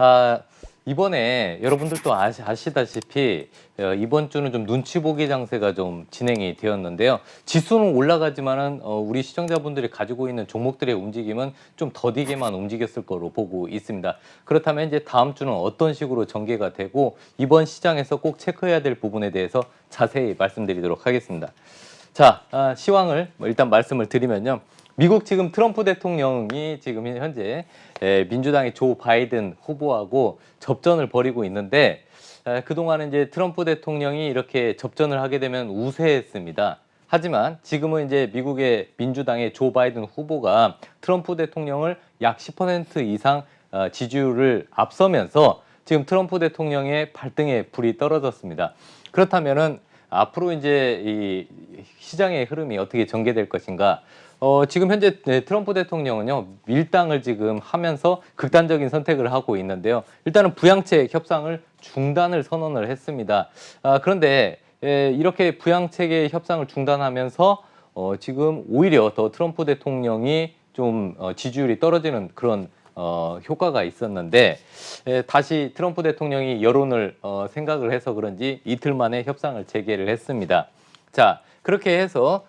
아, 이번에 여러분들도 아시다시피 이번 주는 좀 눈치 보기 장세가 좀 진행이 되었는데요. 지수는 올라가지만은 우리 시청자분들이 가지고 있는 종목들의 움직임은 좀 더디게만 움직였을 거로 보고 있습니다. 그렇다면 이제 다음 주는 어떤 식으로 전개가 되고 이번 시장에서 꼭 체크해야 될 부분에 대해서 자세히 말씀드리도록 하겠습니다. 자, 시황을 일단 말씀을 드리면요. 미국 지금 트럼프 대통령이 지금 현재 민주당의 조 바이든 후보하고 접전을 벌이고 있는데 그동안은 이제 트럼프 대통령이 이렇게 접전을 하게 되면 우세했습니다. 하지만 지금은 이제 미국의 민주당의 조 바이든 후보가 트럼프 대통령을 약 10% 이상 지지율을 앞서면서 지금 트럼프 대통령의 발등에 불이 떨어졌습니다. 그렇다면은 앞으로 이제 이 시장의 흐름이 어떻게 전개될 것인가? 지금 현재 트럼프 대통령은요, 밀당을 지금 하면서 극단적인 선택을 하고 있는데요. 일단은 부양책 협상을 중단을 선언을 했습니다. 그런데 이렇게 부양책의 협상을 중단하면서 지금 오히려 더 트럼프 대통령이 좀 지지율이 떨어지는 그런 효과가 있었는데 다시 트럼프 대통령이 여론을 생각을 해서 그런지 이틀 만에 협상을 재개를 했습니다. 자, 그렇게 해서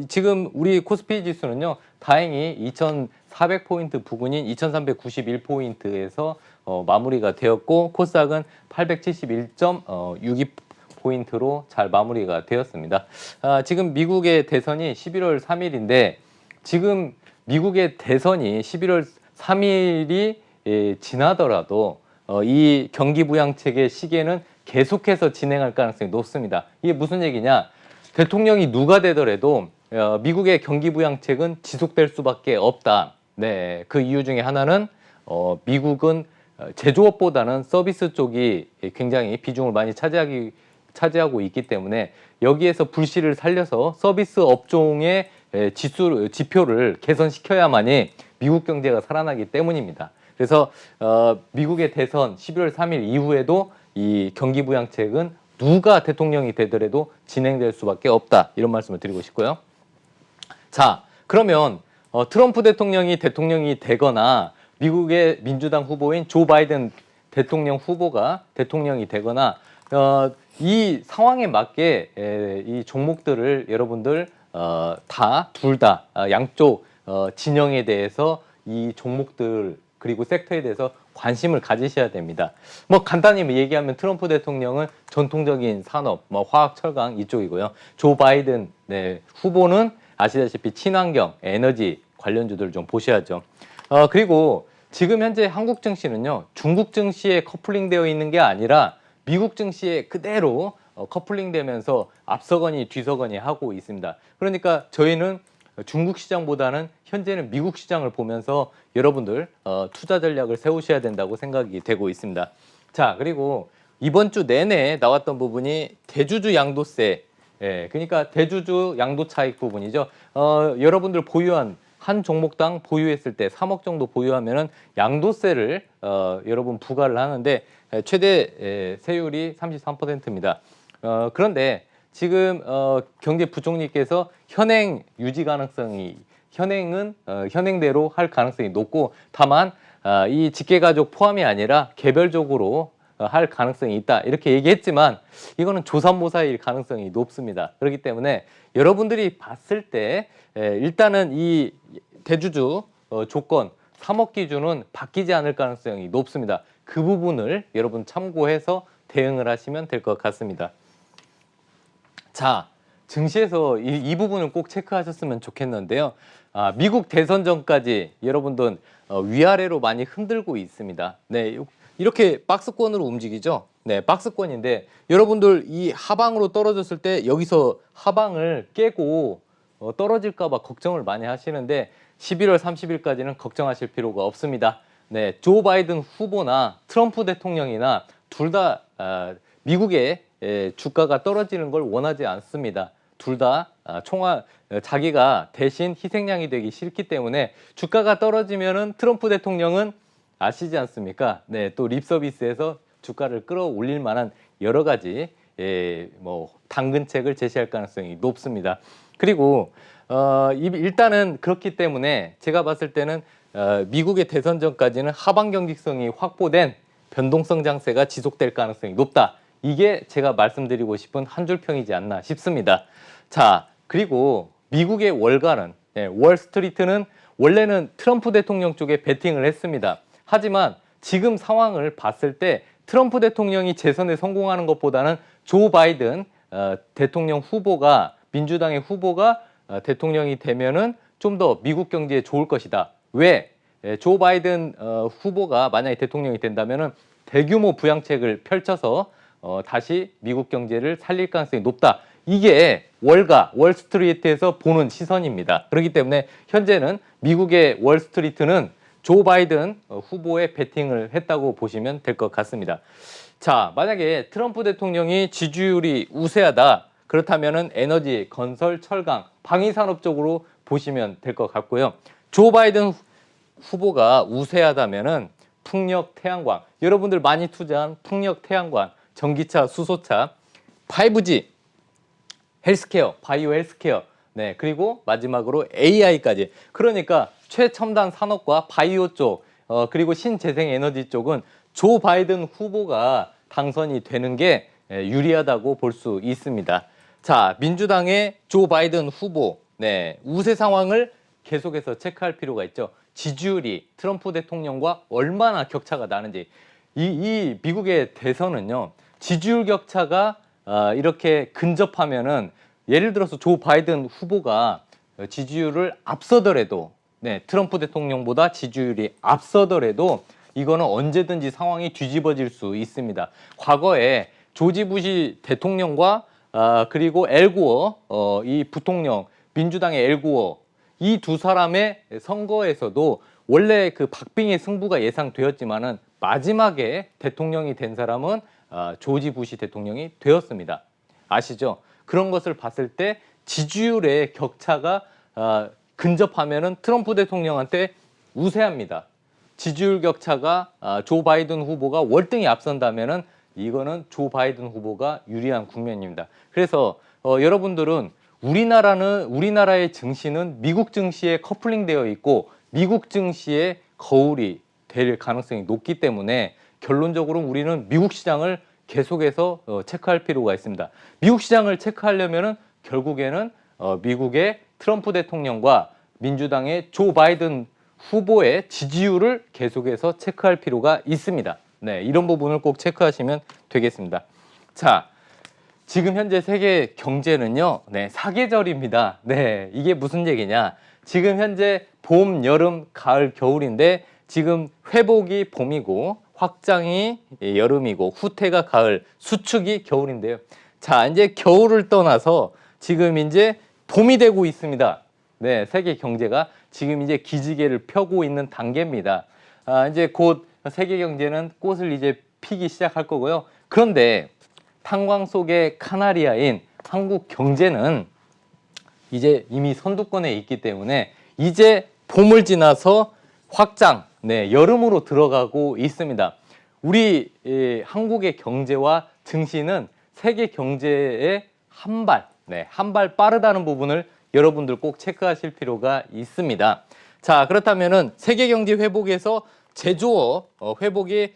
지금 우리 코스피 지수는요, 다행히 2,400포인트 부근인 2,391포인트에서 마무리가 되었고 코스닥은 871.62포인트로 잘 마무리가 되었습니다. 지금 미국의 대선이 11월 3일인데 지금 미국의 대선이 11월 3일이 지나더라도 이 경기부양책의 시기에는 계속해서 진행할 가능성이 높습니다. 이게 무슨 얘기냐? 대통령이 누가 되더라도 미국의 경기부양책은 지속될 수밖에 없다. 네, 그 이유 중에 하나는 미국은 제조업보다는 서비스 쪽이 굉장히 비중을 많이 차지하고 있기 때문에 여기에서 불씨를 살려서 서비스 업종의 지표를 개선시켜야만이 미국 경제가 살아나기 때문입니다. 그래서 미국의 대선 11월 3일 이후에도 이 경기부양책은 누가 대통령이 되더라도 진행될 수밖에 없다. 이런 말씀을 드리고 싶고요. 자, 그러면 트럼프 대통령이 되거나 미국의 민주당 후보인 조 바이든 대통령 후보가 대통령이 되거나 이 상황에 맞게 이 종목들을 여러분들 둘 다 양쪽 진영에 대해서 이 종목들 그리고 섹터에 대해서 관심을 가지셔야 됩니다. 뭐 간단히 얘기하면 트럼프 대통령은 전통적인 산업, 뭐 화학, 철강 이쪽이고요. 조 바이든 후보는 아시다시피 친환경, 에너지 관련주들을 좀 보셔야죠. 그리고 지금 현재 한국 증시는요, 중국 증시에 커플링되어 있는 게 아니라 미국 증시에 그대로 커플링되면서 앞서거니 뒤서거니 하고 있습니다. 그러니까 저희는 중국 시장보다는 현재는 미국 시장을 보면서 여러분들 투자 전략을 세우셔야 된다고 생각이 되고 있습니다. 자, 그리고 이번 주 내내 나왔던 부분이 대주주 양도세, 그러니까 대주주 양도 차익 부분이죠. 여러분들 보유한 한 종목당 보유했을 때 3억 정도 보유하면은 양도세를 여러분 부과를 하는데 최대 세율이 33%입니다. 그런데 지금 경제부총리께서 현행 유지 가능성이 현행대로 할 가능성이 높고 다만 이 직계가족 포함이 아니라 개별적으로 할 가능성이 있다 이렇게 얘기했지만 이거는 조삼모사일 가능성이 높습니다. 그렇기 때문에 여러분들이 봤을 때 일단은 이 대주주 조건 3억 기준은 바뀌지 않을 가능성이 높습니다. 그 부분을 여러분 참고해서 대응을 하시면 될 것 같습니다. 자, 증시에서 이 부분을 꼭 체크하셨으면 좋겠는데요. 미국 대선 전까지 여러분들 위아래로 많이 흔들고 있습니다. 네, 이렇게 박스권으로 움직이죠. 네, 박스권인데 여러분들 이 하방으로 떨어졌을 때 여기서 하방을 깨고 떨어질까 봐 걱정을 많이 하시는데 11월 30일까지는 걱정하실 필요가 없습니다. 네, 조 바이든 후보나 트럼프 대통령이나 둘 다 미국의 주가가 떨어지는 걸 원하지 않습니다. 둘 다 자기가 대신 희생양이 되기 싫기 때문에 주가가 떨어지면은 트럼프 대통령은 아시지 않습니까? 네, 또 립서비스에서 주가를 끌어올릴 만한 여러 가지 뭐 당근책을 제시할 가능성이 높습니다. 그리고 일단은 그렇기 때문에 제가 봤을 때는 미국의 대선 전까지는 하방 경직성이 확보된 변동성 장세가 지속될 가능성이 높다. 이게 제가 말씀드리고 싶은 한 줄 평이지 않나 싶습니다. 자, 그리고 미국의 월가는 월스트리트는 원래는 트럼프 대통령 쪽에 베팅을 했습니다. 하지만 지금 상황을 봤을 때 트럼프 대통령이 재선에 성공하는 것보다는 조 바이든 대통령 후보가 민주당의 후보가 대통령이 되면은 좀 더 미국 경제에 좋을 것이다. 왜? 조 바이든 후보가 만약에 대통령이 된다면은 대규모 부양책을 펼쳐서 다시 미국 경제를 살릴 가능성이 높다. 이게 월스트리트에서 보는 시선입니다. 그렇기 때문에 현재는 미국의 월스트리트는 조 바이든 후보에 베팅을 했다고 보시면 될 것 같습니다. 자, 만약에 트럼프 대통령이 지지율이 우세하다. 그렇다면은 에너지, 건설, 철강, 방위산업 쪽으로 보시면 될 것 같고요. 조 바이든 후보가 우세하다면은 풍력, 태양광, 여러분들 많이 투자한 풍력, 태양광, 전기차, 수소차, 5G, 헬스케어, 바이오 헬스케어, 네, 그리고 마지막으로 AI까지. 그러니까 최첨단 산업과 바이오 쪽, 그리고 신재생 에너지 쪽은 조 바이든 후보가 당선이 되는 게 유리하다고 볼 수 있습니다. 자, 민주당의 조 바이든 후보, 네, 우세 상황을 계속해서 체크할 필요가 있죠. 지지율이 트럼프 대통령과 얼마나 격차가 나는지. 이 미국의 대선은요, 지지율 격차가 이렇게 근접하면은 예를 들어서 조 바이든 후보가 지지율을 앞서더라도, 네, 트럼프 대통령보다 지지율이 앞서더라도 이거는 언제든지 상황이 뒤집어질 수 있습니다. 과거에 조지 부시 대통령과 그리고 엘고어 이 부통령 민주당의 엘고어 이 두 사람의 선거에서도 원래 그 박빙의 승부가 예상되었지만은 마지막에 대통령이 된 사람은 조지 부시 대통령이 되었습니다. 아시죠? 그런 것을 봤을 때 지지율의 격차가 근접하면은 트럼프 대통령한테 우세합니다. 지지율 격차가 조 바이든 후보가 월등히 앞선다면은 이거는 조 바이든 후보가 유리한 국면입니다. 그래서 여러분들은 우리나라의 증시는 미국 증시에 커플링되어 있고 미국 증시에 거울이 될 가능성이 높기 때문에 결론적으로 우리는 미국 시장을 계속해서 체크할 필요가 있습니다. 미국 시장을 체크하려면은 결국에는 미국의 트럼프 대통령과 민주당의 조 바이든 후보의 지지율을 계속해서 체크할 필요가 있습니다. 네, 이런 부분을 꼭 체크하시면 되겠습니다. 자, 지금 현재 세계 경제는요, 네, 사계절입니다. 네, 이게 무슨 얘기냐? 지금 현재 봄, 여름, 가을, 겨울인데 지금 회복이 봄이고 확장이 여름이고 후퇴가 가을, 수축이 겨울인데요. 자, 이제 겨울을 떠나서 지금 이제 봄이 되고 있습니다. 네, 세계 경제가 지금 이제 기지개를 펴고 있는 단계입니다. 이제 곧 세계 경제는 꽃을 이제 피기 시작할 거고요. 그런데 탄광 속의 카나리아인 한국 경제는 이제 이미 선두권에 있기 때문에 이제 봄을 지나서 확장, 네, 여름으로 들어가고 있습니다. 우리 한국의 경제와 증시는 세계 경제의 한 발 빠르다는 부분을 여러분들 꼭 체크하실 필요가 있습니다. 자, 그렇다면은 세계 경제 회복에서 제조업 회복이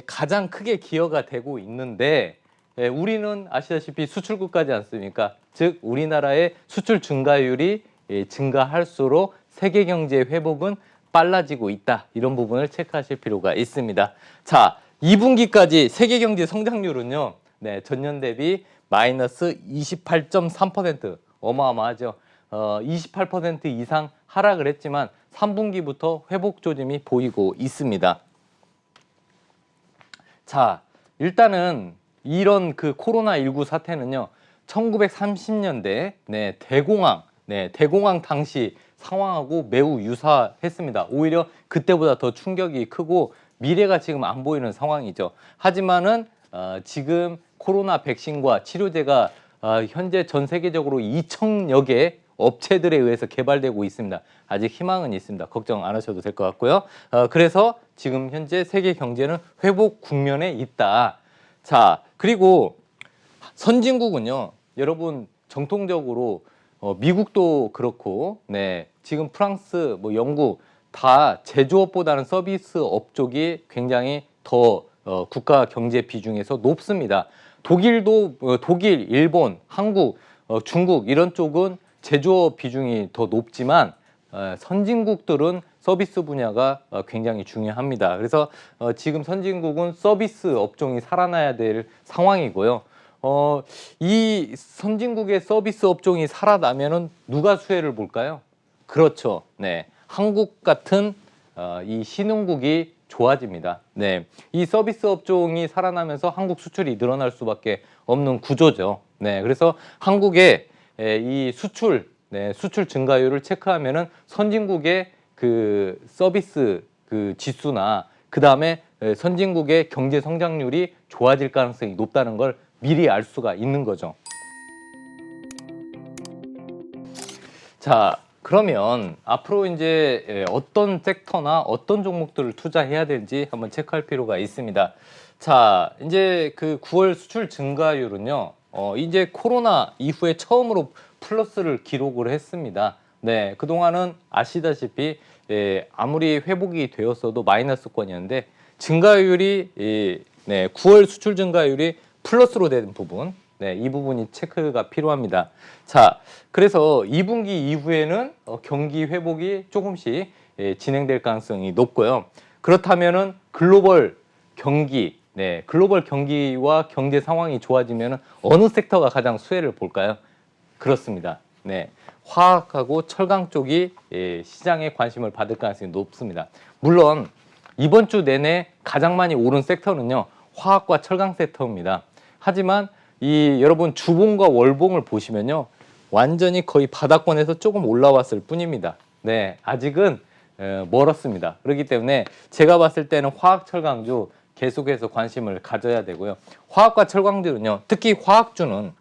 가장 크게 기여가 되고 있는데 우리는 아시다시피 수출국가지 않습니까? 즉 우리나라의 수출 증가율이 증가할수록 세계 경제 회복은 빨라지고 있다. 이런 부분을 체크하실 필요가 있습니다. 자, 2분기까지 세계 경제 성장률은요. 네, 전년 대비 마이너스 28.3%. 어마어마하죠. 28% 이상 하락을 했지만 3분기부터 회복 조짐이 보이고 있습니다. 자, 일단은 이런 그 코로나19 사태는요. 1930년대 대공황 당시 상황하고 매우 유사했습니다. 오히려 그때보다 더 충격이 크고 미래가 지금 안 보이는 상황이죠. 하지만은 지금 코로나 백신과 치료제가 현재 전 세계적으로 2,000여 개 업체들에 의해서 개발되고 있습니다. 아직 희망은 있습니다. 걱정 안 하셔도 될 것 같고요. 그래서 지금 현재 세계 경제는 회복 국면에 있다. 자, 그리고 선진국은요, 여러분 정통적으로 미국도 그렇고, 네, 지금 프랑스, 뭐 영국 다 제조업보다는 서비스 업 쪽이 굉장히 더 국가 경제 비중에서 높습니다. 독일도 독일, 일본, 한국, 중국 이런 쪽은 제조업 비중이 더 높지만 선진국들은 서비스 분야가 굉장히 중요합니다. 그래서 지금 선진국은 서비스 업종이 살아나야 될 상황이고요. 이 선진국의 서비스 업종이 살아나면은 누가 수혜를 볼까요? 그렇죠. 네, 한국 같은 이 신흥국이 좋아집니다. 네, 이 서비스 업종이 살아나면서 한국 수출이 늘어날 수밖에 없는 구조죠. 네, 그래서 한국의 이 수출, 네, 수출 증가율을 체크하면은 선진국의 그 서비스 그 지수나 그 다음에 선진국의 경제 성장률이 좋아질 가능성이 높다는 걸 미리 알 수가 있는 거죠. 자, 그러면 앞으로 이제 어떤 섹터나 어떤 종목들을 투자해야 될지 한번 체크할 필요가 있습니다. 자, 이제 그 9월 수출 증가율은요, 이제 코로나 이후에 처음으로 플러스를 기록을 했습니다. 네, 그동안은 아시다시피 아무리 회복이 되었어도 마이너스권이었는데 증가율이 네, 9월 수출 증가율이 플러스로 된 부분, 네, 이 부분이 체크가 필요합니다. 자, 그래서 2분기 이후에는 경기 회복이 조금씩 진행될 가능성이 높고요. 그렇다면은 글로벌 경기, 네, 글로벌 경기와 경제 상황이 좋아지면은 어느 섹터가 가장 수혜를 볼까요? 그렇습니다. 네, 화학하고 철강 쪽이 시장에 관심을 받을 가능성이 높습니다. 물론 이번 주 내내 가장 많이 오른 섹터는요, 화학과 철강 섹터입니다. 하지만 이 여러분 주봉과 월봉을 보시면요, 완전히 거의 바닥권에서 조금 올라왔을 뿐입니다. 네, 아직은 멀었습니다. 그렇기 때문에 제가 봤을 때는 화학 철강주 계속해서 관심을 가져야 되고요. 화학과 철강주는요, 특히 화학주는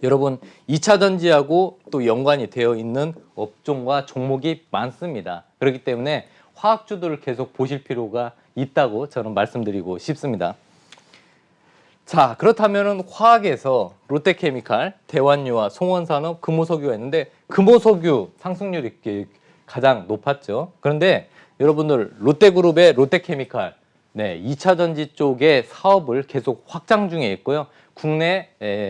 여러분 2차 전지하고 또 연관이 되어 있는 업종과 종목이 많습니다. 그렇기 때문에 화학주들을 계속 보실 필요가 있다고 저는 말씀드리고 싶습니다. 자, 그렇다면 화학에서 롯데케미칼, 대환유와 송원산업, 금호석유가 있는데 금호석유 상승률이 가장 높았죠. 그런데 여러분들 롯데그룹의 롯데케미칼, 네, 2차 전지 쪽의 사업을 계속 확장 중에 있고요. 국내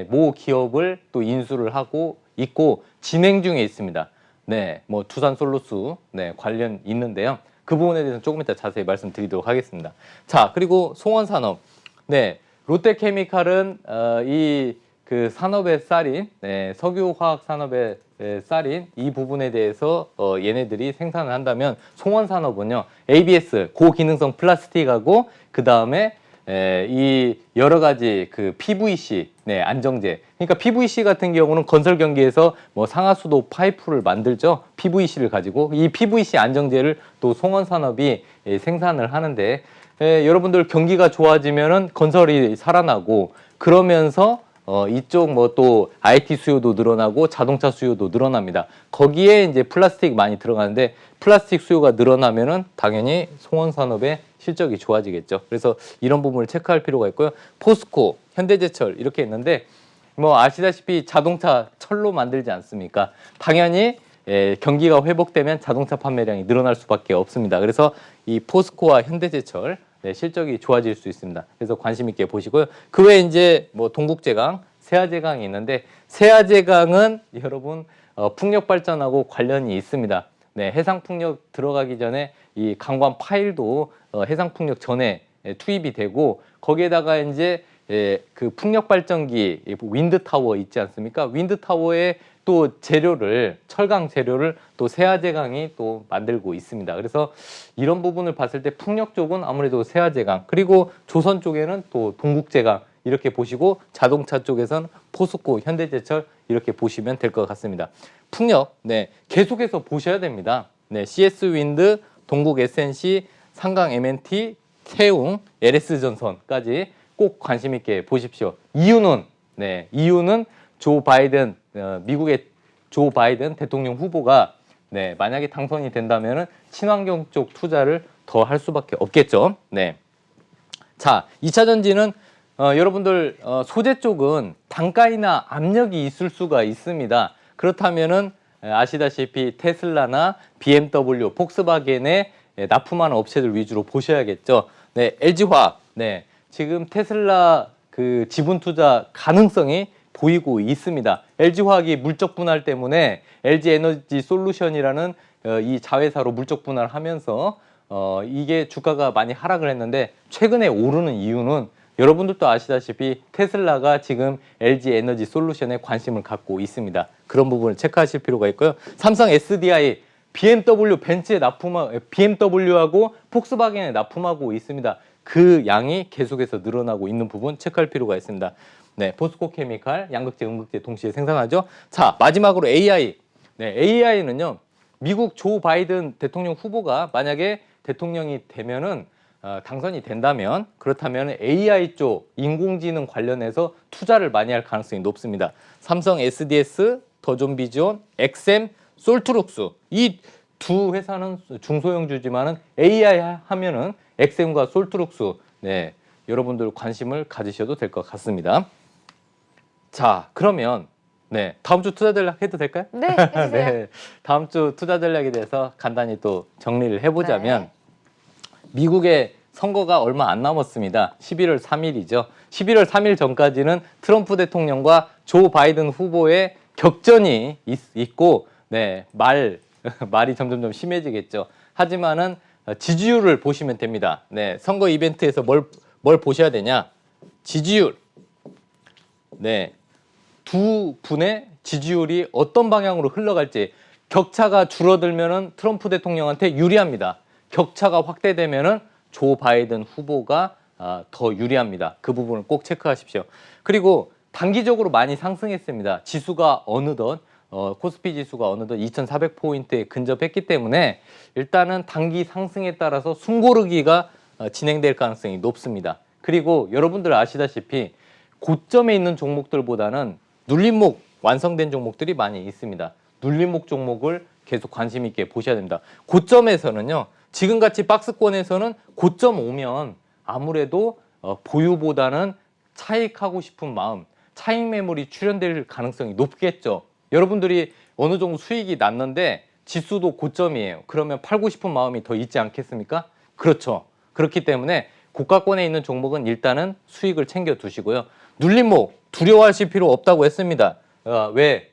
모 기업을 또 인수를 하고 있고 진행 중에 있습니다. 네, 뭐 두산솔루스 네, 관련 있는데요. 그 부분에 대해서 조금 이따 자세히 말씀드리도록 하겠습니다. 자, 그리고 송원산업, 네, 롯데케미칼은 이 그 산업의 쌀인, 네, 석유화학 산업의 쌀인 이 부분에 대해서 얘네들이 생산을 한다면 송원산업은요, ABS 고기능성 플라스틱하고 그 다음에 이 여러 가지 그 PVC, 네, 안정제. 그러니까 PVC 같은 경우는 건설 경기에서 뭐 상하수도 파이프를 만들죠. PVC를 가지고 이 PVC 안정제를 또 송원산업이 생산을 하는데 여러분들 경기가 좋아지면은 건설이 살아나고 그러면서 이쪽 뭐 또 IT 수요도 늘어나고 자동차 수요도 늘어납니다. 거기에 이제 플라스틱 많이 들어가는데 플라스틱 수요가 늘어나면은 당연히 송원산업의 실적이 좋아지겠죠. 그래서 이런 부분을 체크할 필요가 있고요. 포스코, 현대제철 이렇게 있는데 뭐 아시다시피 자동차 철로 만들지 않습니까? 당연히 경기가 회복되면 자동차 판매량이 늘어날 수밖에 없습니다. 그래서 이 포스코와 현대제철 네, 실적이 좋아질 수 있습니다. 그래서 관심 있게 보시고요. 그 외에 이제 뭐 동국제강, 세아제강이 있는데 세아제강은 여러분 풍력 발전하고 관련이 있습니다. 네, 해상 풍력 들어가기 전에 이 강관 파일도 해상 풍력 전에 투입이 되고 거기에다가 이제 그 풍력 발전기 윈드 타워 있지 않습니까? 윈드 타워에 또 재료를 철강 재료를 또 세아제강이 또 만들고 있습니다. 그래서 이런 부분을 봤을 때 풍력 쪽은 아무래도 세아제강, 그리고 조선 쪽에는 또 동국제강 이렇게 보시고 자동차 쪽에선 포스코, 현대제철 이렇게 보시면 될 것 같습니다. 풍력, 네, 계속해서 보셔야 됩니다. 네, CS 윈드, 동국 SNC, 상강 MNT, 태웅, LS전선까지 꼭 관심 있게 보십시오. 이유는 네, 이유는 조 바이든 미국의 조 바이든 대통령 후보가 네, 만약에 당선이 된다면은 친환경 쪽 투자를 더 할 수밖에 없겠죠. 네. 자, 2차 전지는 여러분들 소재 쪽은 단가이나 압력이 있을 수가 있습니다. 그렇다면은 아시다시피 테슬라나 BMW, 폭스바겐에 납품하는 업체들 위주로 보셔야겠죠. 네, LG화학 네, 지금 테슬라 그 지분 투자 가능성이 보이고 있습니다. LG화학이 물적 분할 때문에 LG 에너지 솔루션이라는 이 자회사로 물적 분할하면서 이게 주가가 많이 하락을 했는데 최근에 오르는 이유는 여러분들도 아시다시피 테슬라가 지금 LG 에너지 솔루션에 관심을 갖고 있습니다. 그런 부분을 체크하실 필요가 있고요. 삼성 SDI, BMW 벤츠에 BMW하고 폭스바겐에 납품하고 있습니다. 그 양이 계속해서 늘어나고 있는 부분 체크할 필요가 있습니다. 네, 포스코 케미칼, 양극재, 음극재 동시에 생산하죠. 자, 마지막으로 AI. 네, AI는요. 미국 조 바이든 대통령 후보가 만약에 대통령이 되면은 당선이 된다면 그렇다면 AI 쪽 인공지능 관련해서 투자를 많이 할 가능성이 높습니다. 삼성 SDS, 더존비전, 엑셈, 솔트룩스 이 두 회사는 중소형주지만은 AI 하면은 엑셈과 솔트룩스 네 여러분들 관심을 가지셔도 될 것 같습니다. 자 그러면 네 다음 주 투자 전략 해도 될까요? 네, 해주세요. 네 다음 주 투자 전략에 대해서 간단히 또 정리를 해보자면 네. 미국의 선거가 얼마 안 남았습니다. 11월 3일이죠. 11월 3일 전까지는 트럼프 대통령과 조 바이든 후보의 격전이 있고 네, 말이 점점점 심해지겠죠. 하지만은 지지율을 보시면 됩니다. 네, 선거 이벤트에서 뭘 보셔야 되냐? 지지율. 네, 두 분의 지지율이 어떤 방향으로 흘러갈지 격차가 줄어들면은 트럼프 대통령한테 유리합니다. 격차가 확대되면은 조 바이든 후보가 더 유리합니다. 그 부분을 꼭 체크하십시오. 그리고 단기적으로 많이 상승했습니다. 지수가 어느덧 코스피 지수가 어느덧 2,400포인트에 근접했기 때문에 일단은 단기 상승에 따라서 숨고르기가 진행될 가능성이 높습니다. 그리고 여러분들 아시다시피 고점에 있는 종목들보다는 눌림목 완성된 종목들이 많이 있습니다. 눌림목 종목을 계속 관심 있게 보셔야 됩니다. 고점에서는요. 지금같이 박스권에서는 고점 오면 아무래도 보유보다는 차익하고 싶은 마음, 차익 매물이 출현될 가능성이 높겠죠. 여러분들이 어느 정도 수익이 났는데 지수도 고점이에요. 그러면 팔고 싶은 마음이 더 있지 않겠습니까? 그렇죠. 그렇기 때문에 고가권에 있는 종목은 일단은 수익을 챙겨 두시고요. 눌림목 두려워하실 필요 없다고 했습니다. 왜?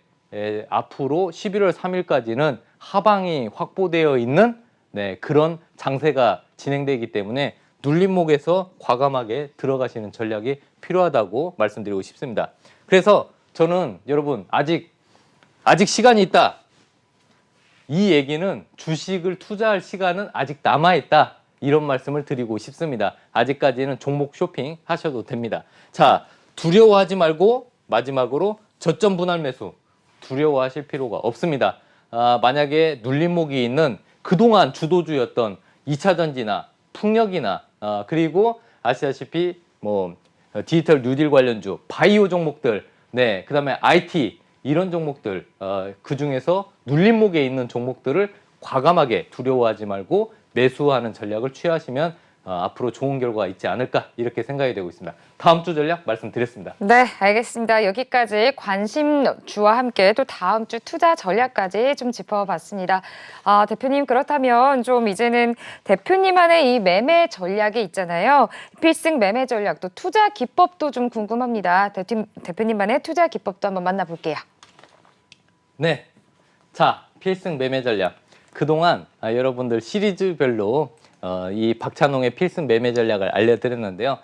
앞으로 11월 3일까지는 하방이 확보되어 있는 그런 장세가 진행되기 때문에 눌림목에서 과감하게 들어가시는 전략이 필요하다고 말씀드리고 싶습니다. 그래서 저는 여러분 아직 시간이 있다. 이 얘기는 주식을 투자할 시간은 아직 남아있다. 이런 말씀을 드리고 싶습니다. 아직까지는 종목 쇼핑 하셔도 됩니다. 자, 두려워하지 말고 마지막으로 저점 분할 매수 두려워하실 필요가 없습니다. 만약에 눌림목이 있는 그동안 주도주였던 2차전지나 풍력이나 그리고 아시다시피 뭐 디지털 뉴딜 관련주, 바이오 종목들, 네, 그다음에 IT 이런 종목들 그 중에서 눌림목에 있는 종목들을 과감하게 두려워하지 말고 매수하는 전략을 취하시면 앞으로 좋은 결과가 있지 않을까 이렇게 생각이 되고 있습니다. 다음 주 전략 말씀드렸습니다. 네, 알겠습니다. 여기까지 관심주와 함께 또 다음 주 투자 전략까지 좀 짚어봤습니다. 대표님 그렇다면 좀 이제는 대표님만의 이 매매 전략이 있잖아요. 필승 매매 전략 또 투자 기법도 좀 궁금합니다. 대표님만의 투자 기법도 한번 만나볼게요. 네, 자 필승 매매 전략. 그동안 여러분들 시리즈별로 이 박찬홍의 필승 매매 전략을 알려드렸는데요.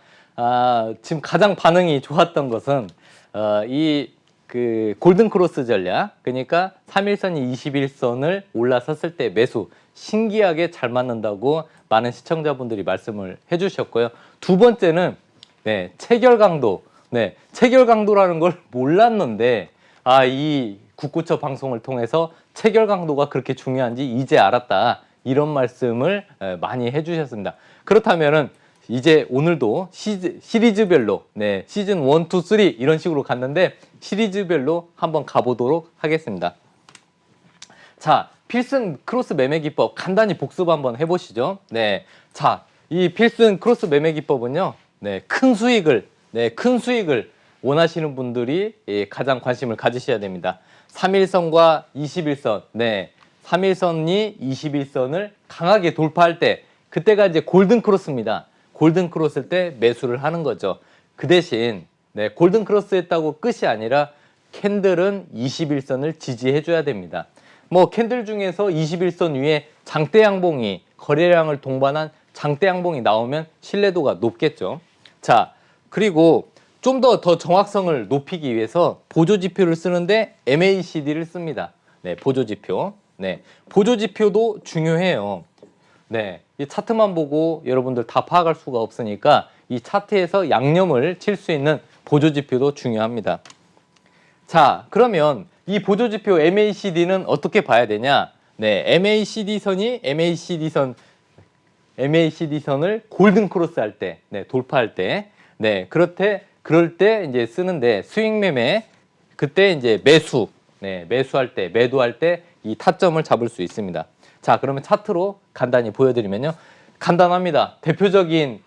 지금 가장 반응이 좋았던 것은 이 그 골든 크로스 전략, 그러니까 3일선이 21선을 올라섰을 때 매수 신기하게 잘 맞는다고 많은 시청자분들이 말씀을 해주셨고요. 두 번째는 체결 강도, 체결 강도라는 걸 몰랐는데 이 국고처 방송을 통해서 체결 강도가 그렇게 중요한지 이제 알았다. 이런 말씀을 많이 해주셨습니다. 그렇다면은 이제 오늘도 시리즈별로 시즌 1, 2, 3 이런 식으로 갔는데 시리즈별로 한번 가보도록 하겠습니다. 자, 필승 크로스 매매 기법 간단히 복습 한번 해보시죠. 자, 이 필승 크로스 매매 기법은요, 큰 수익을 원하시는 분들이 가장 관심을 가지셔야 됩니다. 3일선과 21선, 3일선이 21선을 강하게 돌파할 때, 그때가 이제 골든 크로스입니다. 골든 크로스일 때 매수를 하는 거죠. 그 대신 네, 골든 크로스 했다고 끝이 아니라 캔들은 21선을 지지해 줘야 됩니다. 뭐 캔들 중에서 21선 위에 장대 양봉이 거래량을 동반한 장대 양봉이 나오면 신뢰도가 높겠죠. 자, 그리고 좀 더 정확성을 높이기 위해서 보조 지표를 쓰는데 MACD를 씁니다. 네, 보조 지표. 네, 보조 지표도 중요해요. 네, 이 차트만 보고 여러분들 다 파악할 수가 없으니까 이 차트에서 양념을 칠 수 있는 보조 지표도 중요합니다. 자, 그러면 이 보조 지표 MACD는 어떻게 봐야 되냐? 네, MACD선을 골든 크로스 할 때, 네, 돌파할 때, 네, 그럴 때 이제 쓰는데 스윙 매매 그때 이제 매수할 때, 매도할 때 이 타점을 잡을 수 있습니다. 자, 그러면 차트로 간단히 보여드리면요, 간단합니다. 대표적인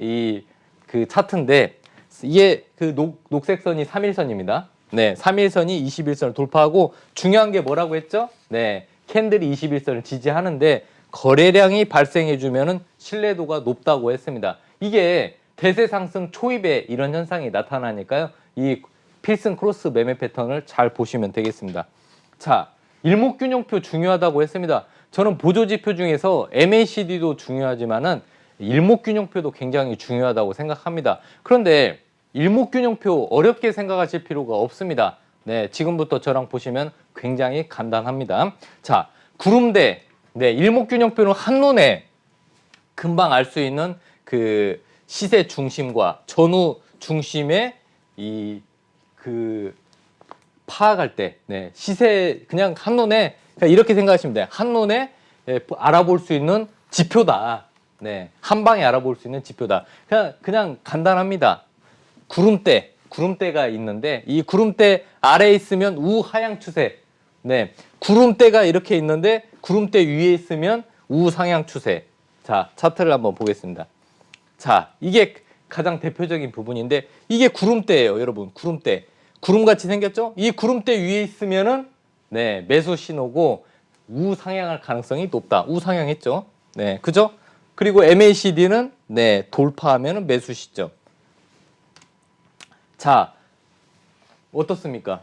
그 차트인데 이게 그 녹색 선이 3일선입니다. 네, 3일선이 21선을 돌파하고 중요한 게 뭐라고 했죠? 네, 캔들이 21선을 지지하는데 거래량이 발생해주면은 신뢰도가 높다고 했습니다. 이게 대세 상승 초입에 이런 현상이 나타나니까요. 이 필승 크로스 매매 패턴을 잘 보시면 되겠습니다. 자, 일목균형표 중요하다고 했습니다. 저는 보조지표 중에서 MACD도 중요하지만은 일목균형표도 굉장히 중요하다고 생각합니다. 그런데 일목균형표 어렵게 생각하실 필요가 없습니다. 네, 지금부터 저랑 보시면 굉장히 간단합니다. 자, 구름대, 네, 일목균형표는 한눈에 금방 알 수 있는 그 시세 중심과 전후 중심의 파악할 때, 네, 시세 그냥 한눈에 그냥 이렇게 생각하시면 돼요. 한눈에 알아볼 수 있는 지표다. 네, 한 방에 알아볼 수 있는 지표다. 그냥 간단합니다. 구름대가 있는데 이 구름대 아래에 있으면 우하향 추세. 네, 구름대가 이렇게 있는데 구름대 위에 있으면 우상향 추세. 자, 차트를 한번 보겠습니다. 자, 이게 가장 대표적인 부분인데 이게 구름대예요, 여러분. 구름대. 구름같이 생겼죠? 이 구름대 위에 있으면은 네, 매수 신호고 우상향할 가능성이 높다. 우상향했죠? 네, 그죠? 그리고 MACD는 네, 돌파하면은 매수 시점. 자, 어떻습니까?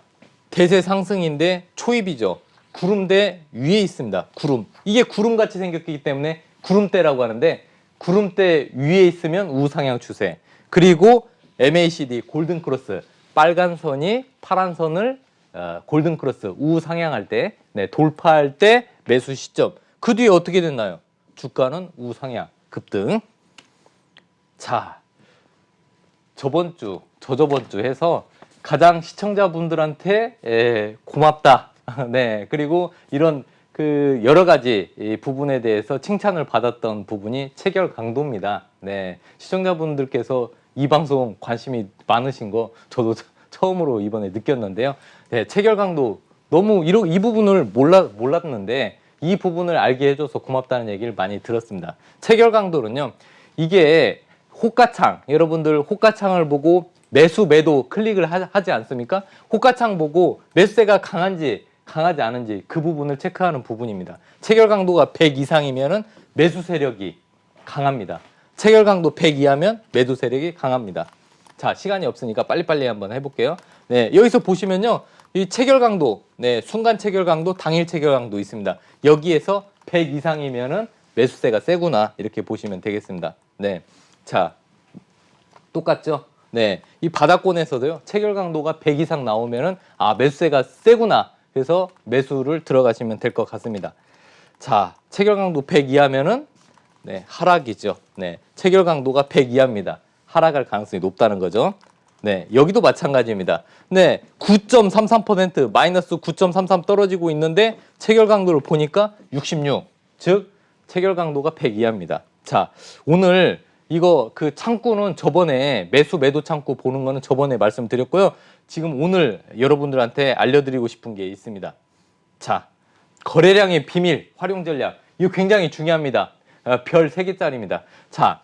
대세 상승인데 초입이죠. 구름대 위에 있습니다. 구름. 이게 구름같이 생겼기 때문에 구름대라고 하는데 구름대 위에 있으면 우상향 추세. 그리고 MACD 골든 크로스 빨간 선이 파란 선을 골든 크로스 우상향할 때, 네, 돌파할 때 매수 시점. 그 뒤에 어떻게 됐나요? 주가는 우상향 급등. 자, 저번 주 해서 가장 시청자분들한테 고맙다. 네, 그리고 이런 그 여러 가지 부분에 대해서 칭찬을 받았던 부분이 체결 강도입니다. 네, 시청자분들께서 이 방송 관심이 많으신 거 저도 처음으로 이번에 느꼈는데요. 네, 체결 강도 너무 이 부분을 몰랐는데 이 부분을 알게 해줘서 고맙다는 얘기를 많이 들었습니다. 체결 강도는요, 이게 호가창, 여러분들 호가창을 보고 매수 매도 클릭을 하지 않습니까? 호가창 보고 매수세가 강한지 강하지 않은지 그 부분을 체크하는 부분입니다. 체결 강도가 100 이상이면은 매수 세력이 강합니다. 체결 강도 100 이하면 매도 세력이 강합니다. 자, 시간이 없으니까 빨리빨리 한번 해볼게요. 네, 여기서 보시면요, 이 체결 강도, 네, 순간 체결 강도, 당일 체결 강도 있습니다. 여기에서 100 이상이면은 매수세가 세구나, 이렇게 보시면 되겠습니다. 네, 자, 똑같죠? 네, 이 바닥권에서도요, 체결 강도가 100 이상 나오면은 매수세가 세구나, 그래서 매수를 들어가시면 될 것 같습니다. 자, 체결 강도 100 이하면은 네, 하락이죠. 네, 체결 강도가 100 이하입니다. 하락할 가능성이 높다는 거죠. 네, 여기도 마찬가지입니다. 네, 9.33% 마이너스 9.33 떨어지고 있는데 체결 강도를 보니까 66, 즉 체결 강도가 100 이하입니다. 자, 오늘 이거 그 창구는 저번에 매도 창구 보는 거는 저번에 말씀드렸고요. 지금 오늘 여러분들한테 알려드리고 싶은 게 있습니다. 자, 거래량의 비밀 활용 전략, 이거 굉장히 중요합니다. 별 3개짜리입니다. 자,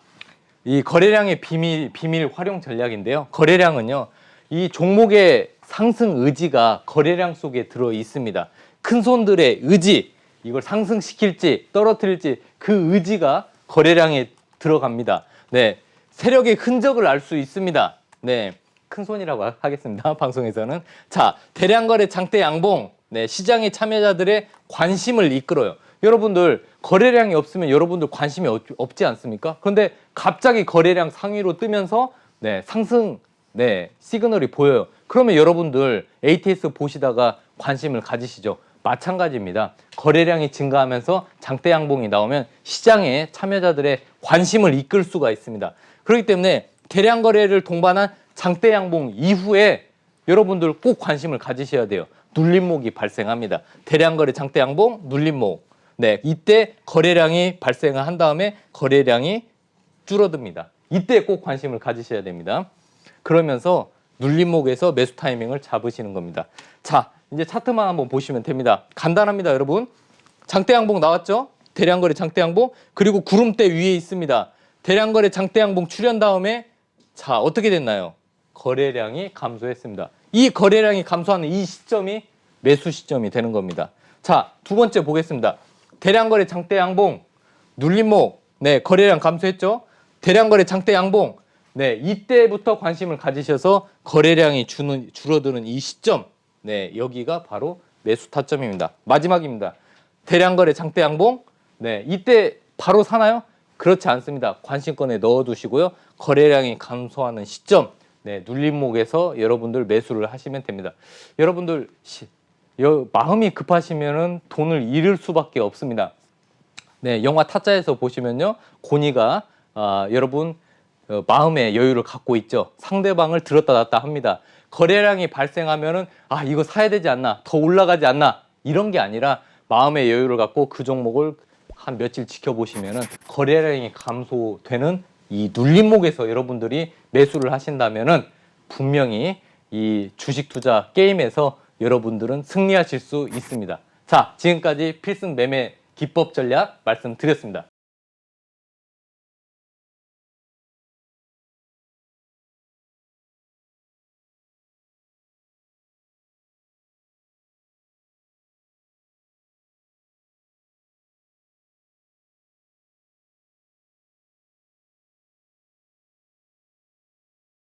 이 거래량의 비밀 활용 전략인데요. 거래량은요, 이 종목의 상승 의지가 거래량 속에 들어 있습니다. 큰 손들의 의지, 이걸 상승시킬지 떨어뜨릴지 그 의지가 거래량에 들어갑니다. 네, 세력의 흔적을 알 수 있습니다. 네, 큰 손이라고 하겠습니다. 방송에서는. 자, 대량 거래 장대 양봉. 네, 시장의 참여자들의 관심을 이끌어요. 여러분들 거래량이 없으면 여러분들 관심이 없지 않습니까? 그런데 갑자기 거래량 상위로 뜨면서 네, 상승 네, 시그널이 보여요. 그러면 여러분들 ATS 보시다가 관심을 가지시죠. 마찬가지입니다. 거래량이 증가하면서 장대 양봉이 나오면 시장의 참여자들의 관심을 이끌 수가 있습니다. 그렇기 때문에 대량 거래를 동반한 장대 양봉 이후에 여러분들 꼭 관심을 가지셔야 돼요. 눌림목이 발생합니다. 대량 거래 장대 양봉, 눌림목. 네, 이때 거래량이 발생을 한 다음에 거래량이 줄어듭니다. 이때 꼭 관심을 가지셔야 됩니다. 그러면서 눌림목에서 매수 타이밍을 잡으시는 겁니다. 자, 이제 차트만 한번 보시면 됩니다. 간단합니다, 여러분. 장대 양봉 나왔죠? 대량 거래 장대 양봉. 그리고 구름대 위에 있습니다. 대량 거래 장대 양봉 출현 다음에 자, 어떻게 됐나요? 거래량이 감소했습니다. 이 거래량이 감소하는 이 시점이 매수 시점이 되는 겁니다. 자, 두 번째 보겠습니다. 대량 거래 장대 양봉, 눌림목, 네, 거래량 감소했죠? 대량 거래 장대 양봉, 네, 이때부터 관심을 가지셔서 거래량이 줄어드는 이 시점, 네, 여기가 바로 매수 타점입니다. 마지막입니다. 대량 거래 장대 양봉, 네, 이때 바로 사나요? 그렇지 않습니다. 관심권에 넣어두시고요. 거래량이 감소하는 시점, 네, 눌림목에서 여러분들 매수를 하시면 됩니다. 여러분들 마음이 급하시면은 돈을 잃을 수밖에 없습니다. 네, 영화 타짜에서 보시면요, 고니가 여러분 마음의 여유를 갖고 있죠. 상대방을 들었다 놨다 합니다. 거래량이 발생하면은 이거 사야 되지 않나, 더 올라가지 않나 이런 게 아니라 마음의 여유를 갖고 그 종목을 한 며칠 지켜보시면은 거래량이 감소되는 이 눌림목에서 여러분들이 매수를 하신다면은 분명히 이 주식 투자 게임에서 여러분들은 승리하실 수 있습니다. 자, 지금까지 필승 매매 기법 전략 말씀드렸습니다.